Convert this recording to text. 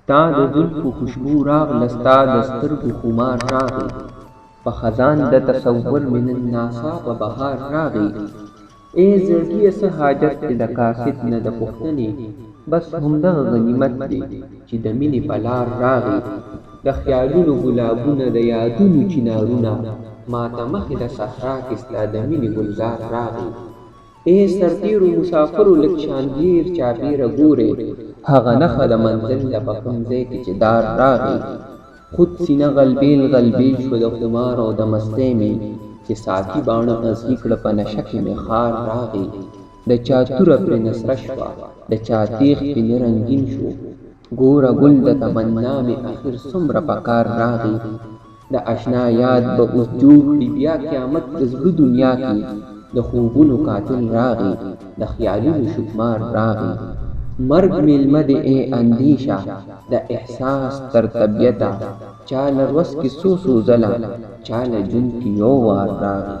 ستا د زلفو خوشبو راغله ستا د سترګو خمار راغی په خزان د تصور مې نن ناڅا په بهار راغی ای زړګیه څه حاجت دی د قاصد نه د پوښتنې بس همدغه غنیمت دی چې د مینې په لار راغی د خیالونو ګلابونه د یادونو چنارونه ماته مخې د صحرا کې ستا د مینې ګلزار راغی ای سرتیرو مسافرو لږ شانګیر چاپېره ګورئ هغه نښه د منزل ده په کوم ځای کې چې دار راغی خود سینه غلبیل غلبیل شوه د خمار او د مستۍ مې چې ساقي باڼه غزلي کړه په نشه کې مې خار راغی د چا توره پرې نسره شوه د چا تیغ پرې رنګین شو ګوره ګل د تمنا مې اخر څومره په کار راغی د اشنا یاد به اوس جوړ کړي بیا قیامت د زړه دنیا کې د خوبونو قاتل راغی د خیالونو شکمار راغی مرګ میلمه دې ای اندیشه د احساس تر طبیعته چاله روس کې څو ځله چاله جون کې یو وار راغی